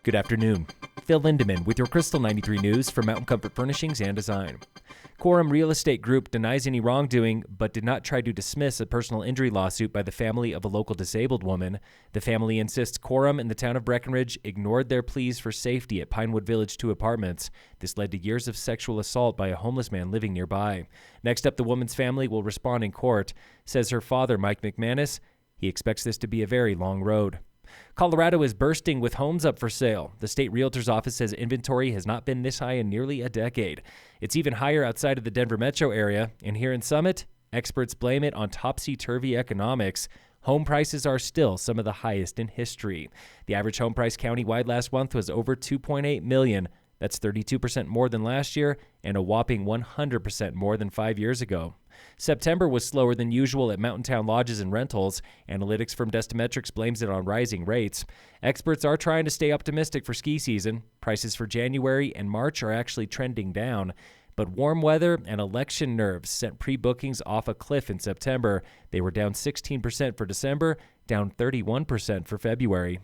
Good afternoon. Phil Lindemann with your Krystal 93 News for Mountain Comfort Furnishings and Design. Quorum Real Estate Group denies any wrongdoing, but did not try to dismiss a personal injury lawsuit by the family of a local disabled woman. The family insists Quorum in the town of Breckenridge ignored their pleas for safety at Pinewood Village 2 apartments. This led to years of sexual assault by a homeless man living nearby. Next up, the woman's family will respond in court. Says her father, Mike McManus, he expects this to be a very long road. Colorado is bursting with homes up for sale. The state realtor's office says inventory has not been this high in nearly a decade. It's even higher outside of the Denver metro area, and here in Summit, experts blame it on topsy-turvy economics. Home prices are still some of the highest in history. The average home price countywide last month was over $2.8 million. That's 32% more than last year and a whopping 100% more than 5 years ago. September was slower than usual at Mountain Town lodges and rentals. Analytics from Destametrics blames it on rising rates. Experts are trying to stay optimistic for ski season. Prices for January and March are actually trending down. But warm weather and election nerves sent pre-bookings off a cliff in September. They were down 16% for December, down 31% for February.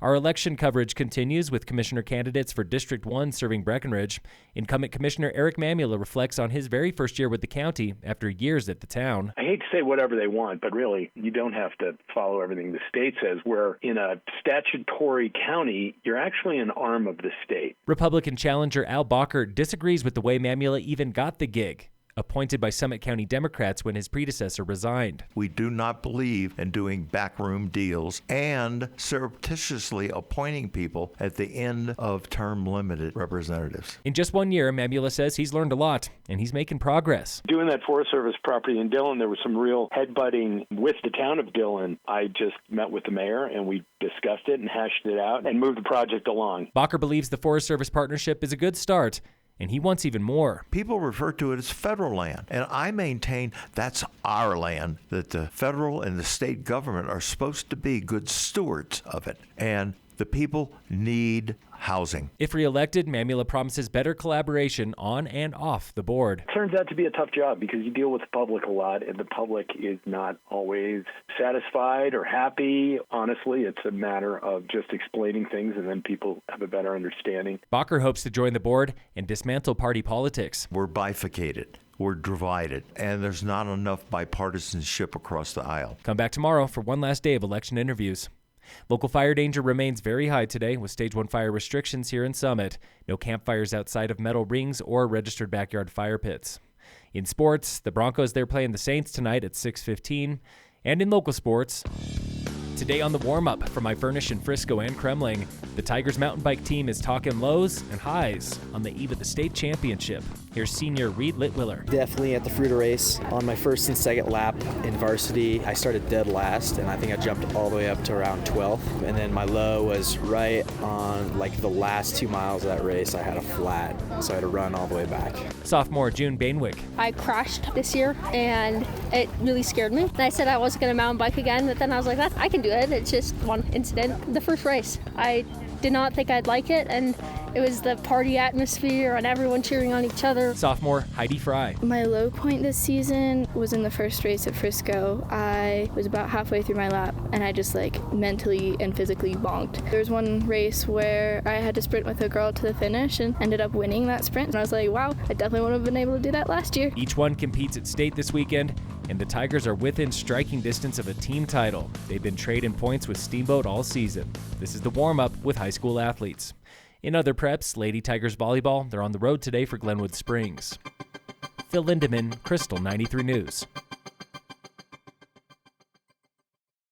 Our election coverage continues with commissioner candidates for District 1 serving Breckenridge. Incumbent Commissioner Eric Mamula reflects on his very first year with the county after years at the town. I hate to say whatever they want, but really, you don't have to follow everything the state says. Where in a statutory county, you're actually an arm of the state. Republican challenger Al Bacher disagrees with the way Mamula even got the gig. Appointed by Summit County Democrats when his predecessor resigned. We do not believe in doing backroom deals and surreptitiously appointing people at the end of term limited representatives. In just 1 year, Mamula says he's learned a lot, and he's making progress. Doing that Forest Service property in Dillon, there was some real headbutting with the town of Dillon. I just met with the mayor, and we discussed it and hashed it out and moved the project along. Bacher believes the Forest Service partnership is a good start, and he wants even more. People refer to it as federal land, and I maintain that's our land, that the federal and the state government are supposed to be good stewards of it, and the people need housing. If reelected, Mamula promises better collaboration on and off the board. It turns out to be a tough job because you deal with the public a lot, and the public is not always satisfied or happy. Honestly, it's a matter of just explaining things, and then people have a better understanding. Bacher hopes to join the board and dismantle party politics. We're bifurcated. We're divided, and there's not enough bipartisanship across the aisle. Come back tomorrow for one last day of election interviews. Local fire danger remains very high today with Stage 1 fire restrictions here in Summit. No campfires outside of metal rings or registered backyard fire pits. In sports, the Broncos, they're playing the Saints tonight at 6:15. And in local sports, today on the warm-up from my furnish in Frisco and Kremling, the Tigers mountain bike team is talking lows and highs on the eve of the state championship. Here's senior Reed Litwiller. Definitely at the Fruita race. On my first and second lap in varsity, I started dead last, and I think I jumped all the way up to around 12th. And then my low was right on like the last 2 miles of that race. I had a flat, so I had to run all the way back. Sophomore June Bainwick. I crashed this year, and it really scared me. And I said I wasn't going to mountain bike again, but then I was like, I can do it. It's just one incident. The first race, I did not think I'd like it, and it was the party atmosphere and everyone cheering on each other. Sophomore Heidi Fry. My low point this season was in the first race at Frisco. I was about halfway through my lap, and I just mentally and physically bonked. There was one race where I had to sprint with a girl to the finish and ended up winning that sprint. And I was like, wow, I definitely wouldn't have been able to do that last year. Each one competes at state this weekend, and the Tigers are within striking distance of a team title. They've been trading points with Steamboat all season. This is the warm-up with high school athletes. In other preps, Lady Tigers volleyball, they're on the road today for Glenwood Springs. Phil Lindemann, Krystal 93 News.